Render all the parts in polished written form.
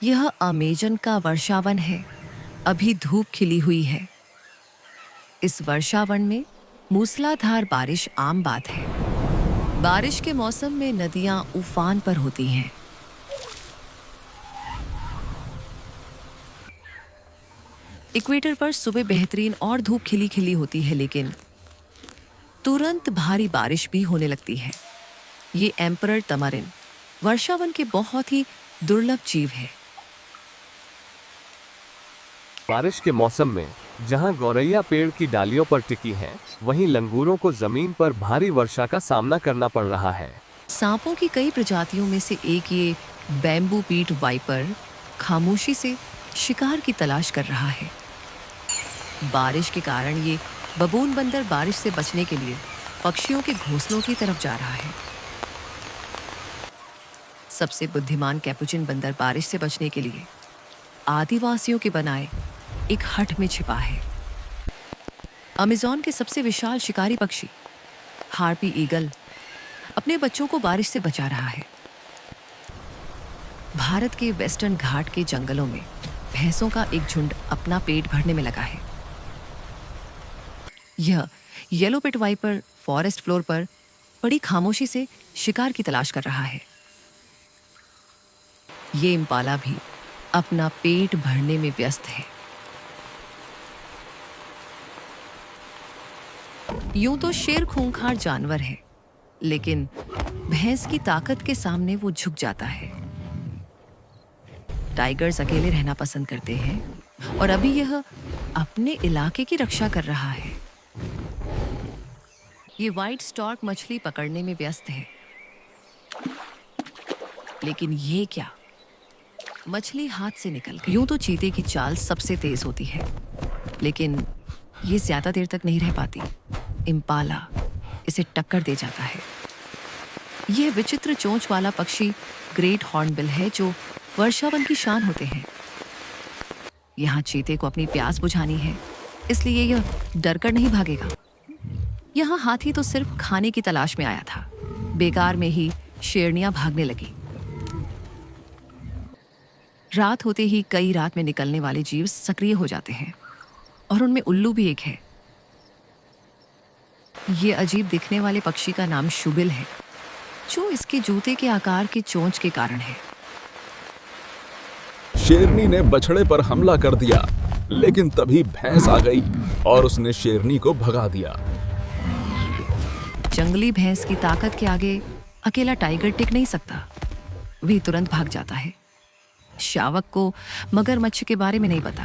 यह अमेजन का वर्षावन है। अभी धूप खिली हुई है। इस वर्षावन में मूसलाधार बारिश आम बात है। बारिश के मौसम में नदियां उफान पर होती हैं। इक्वेटर पर सुबह बेहतरीन और धूप खिली खिली होती है, लेकिन तुरंत भारी बारिश भी होने लगती है। ये एम्परर तमारिन वर्षावन के बहुत ही दुर्लभ जीव है। बारिश के मौसम में जहां गौरैया पेड़ की डालियों पर टिकी है, वहीं लंगूरों को जमीन पर भारी वर्षा का सामना करना पड़ रहा है। सांपों की कई प्रजातियों में से एक ये बैम्बू पीट वाइपर खामोशी से शिकार की तलाश कर रहा है। बारिश के कारण ये बबून बंदर बारिश से बचने के लिए पक्षियों के घोंसलों की तरफ जा रहा है। सबसे बुद्धिमान कैपुचिन बंदर बारिश से बचने के लिए आदिवासियों के बनाए एक हट में छिपा है। अमेज़न के सबसे विशाल शिकारी पक्षी हार्पी ईगल अपने बच्चों को बारिश से बचा रहा है। भारत के वेस्टर्न घाट के जंगलों में भैंसों का एक झुंड अपना पेट भरने में लगा है। यह yellow pit viper forest floor पर बड़ी खामोशी से शिकार की तलाश कर रहा है। ये इम्पाला भी अपना पेट भरने में व्यस्त है। यूं तो शेर खूंखार जानवर है, लेकिन भैंस की ताकत के सामने वो झुक जाता है। टाइगर्स अकेले रहना पसंद करते हैं और अभी यह अपने इलाके की रक्षा कर रहा है। ये व्हाइट स्टॉर्क मछली पकड़ने में व्यस्त है, लेकिन ये क्या, मछली हाथ से निकल गई। यूं तो चीते की चाल सबसे तेज होती है, लेकिन ये ज्यादा देर तक नहीं रह पाती। इम्पाला इसे टक्कर दे जाता है। यह विचित्र चोंच वाला पक्षी ग्रेट हॉर्नबिल है, जो वर्षावन की शान होते हैं। यहाँ चीते को अपनी प्यास बुझानी है, इसलिए यह डरकर नहीं भागेगा। यहाँ हाथी तो सिर्फ खाने की तलाश में आया था। बेकार में ही शेरनियां भागने लगी। रात होते ही कई रात में निकलने वाले जीव सक्रिय हो जाते हैं, और उनमें उल्लू भी एक है। ये अजीब दिखने वाले पक्षी का नाम शुबिल है, जो इसके जूते के आकार की चोंच के कारण है। शेरनी ने बछड़े पर हमला कर दिया, लेकिन तभी भैंस आ गई और उसने शेरनी को भगा दिया। जंगली भैंस की ताकत के आगे अकेला टाइगर टिक नहीं सकता। वह तुरंत भाग जाता है। शावक को मगरमच्छ के बारे में नहीं पता।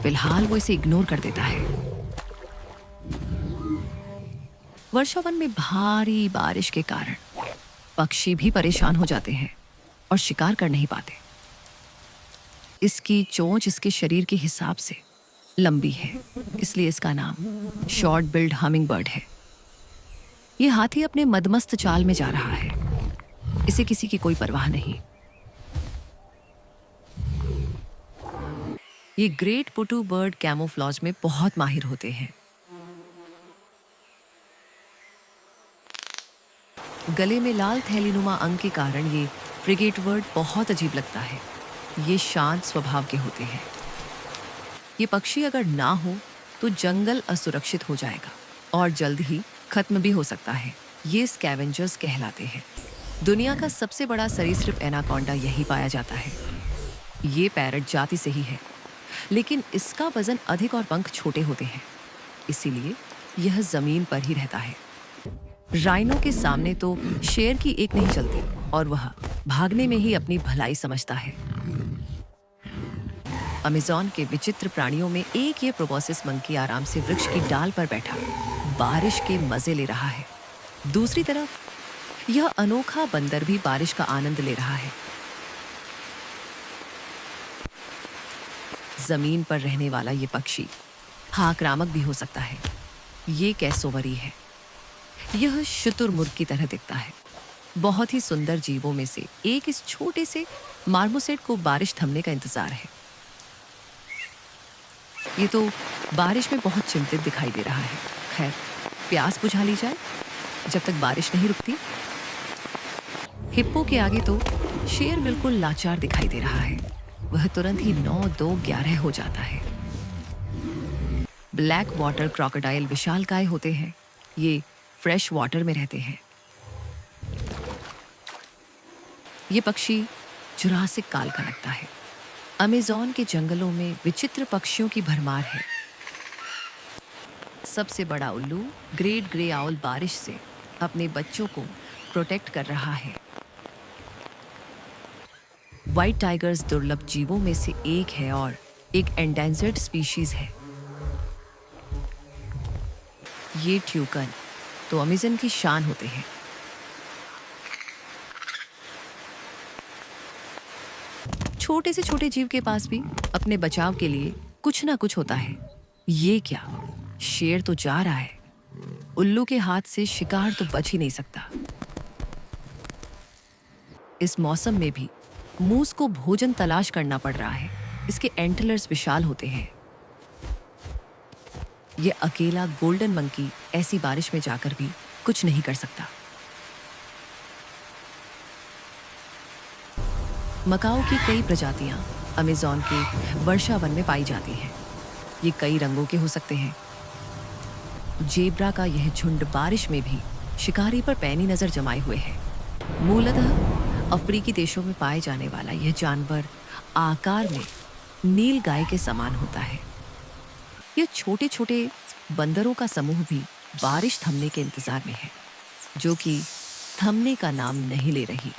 फिलहाल वो इसे इग्नोर कर देता है। वर्षावन में भारी बारिश के कारण पक्षी भी परेशान हो जाते हैं और शिकार कर नहीं पाते। इसकी चोंच इसके शरीर के हिसाब से लंबी है, इसलिए इसका नाम शॉर्ट बिल्ड हमिंग बर्ड है। यह हाथी अपने मदमस्त चाल में जा रहा है। इसे किसी की कोई परवाह नहीं। ये ग्रेट पुटू बर्ड कैमोफ्लॉज में बहुत माहिर होते हैं। गले में लाल थैलीनुमा अंग के कारण ये फ्रिगेट बर्ड बहुत अजीब लगता है। ये शांत स्वभाव के होते हैं। ये पक्षी अगर ना हो तो जंगल असुरक्षित हो जाएगा और जल्द ही खत्म भी हो सकता है। ये स्कैवेंजर्स कहलाते हैं। दुनिया का सबसे बड़ा सरीसृप एनाकोंडा यही पाया जाता है। ये पैरट जाति से ही है, लेकिन इसका वजन अधिक और पंख छोटे होते हैं, इसीलिए यह जमीन पर ही रहता है। राइनो के सामने तो शेर की एक नहीं चलती और वह भागने में ही अपनी भलाई समझता है। अमेज़न के विचित्र प्राणियों में एक ये प्रोबोसिस मंकी आराम से वृक्ष की डाल पर बैठा बारिश के मजे ले रहा है। दूसरी तरफ यह अनोखा बंदर भी बारिश का आनंद ले रहा है। जमीन पर रहने वाला ये पक्षी आक्रामक भी हो सकता है। ये कैसोवरी है। यह शुतुरमुर्ग की तरह दिखता है। बहुत ही सुंदर जीवों में से एक इस छोटे से मार्मोसेट को बारिश थमने का इंतजार है। ये तो बारिश में बहुत चिंतित दिखाई दे रहा है। खैर, प्यास बुझा ली जाए जब तक बारिश नहीं रुकती। हिप्पो के आगे तो शेर बिल्कुल लाचार दिखाई दे रहा है। वह तुरंत ही 9-2-11 हो जाता है। ब्लैक वाटर क्रोकोडाइल विशालकाय होते हैं। ये फ्रेश वाटर में रहते हैं। ये पक्षी जुरासिक काल का लगता है। अमेज़न के जंगलों में विचित्र पक्षियों की भरमार है। सबसे बड़ा उल्लू ग्रेट ग्रे आउल बारिश से अपने बच्चों को प्रोटेक्ट कर रहा है। व्हाइट टाइगर्स दुर्लभ जीवों में से एक है और एक एंडेंजर्ड स्पीशीज है। ये ट्यूकन तो अमेज़न की शान होते हैं। छोटे से छोटे जीव के पास भी अपने बचाव के लिए कुछ ना कुछ होता है। ये क्या, शेर तो जा रहा है। उल्लू के हाथ से शिकार तो बच ही नहीं सकता। इस मौसम में भी मूस को भोजन तलाश करना पड़ रहा है। इसके एंटलर्स विशाल होते हैं। ये अकेला गोल्डन मंकी ऐसी बारिश में जाकर भी कुछ नहीं कर सकता। मकाओ की कई प्रजातियां अमेज़न के वर्षा वन में पाई जाती हैं। ये कई रंगों के हो सकते हैं। जेब्रा का यह झुंड बारिश में भी शिकारी पर पैनी नजर जमाए हुए है। मूलतः अफ्रीकी देशों में पाए जाने वाला यह जानवर आकार में नील गाय के समान होता है। यह छोटे छोटे बंदरों का समूह भी बारिश थमने के इंतजार में है, जो कि थमने का नाम नहीं ले रही।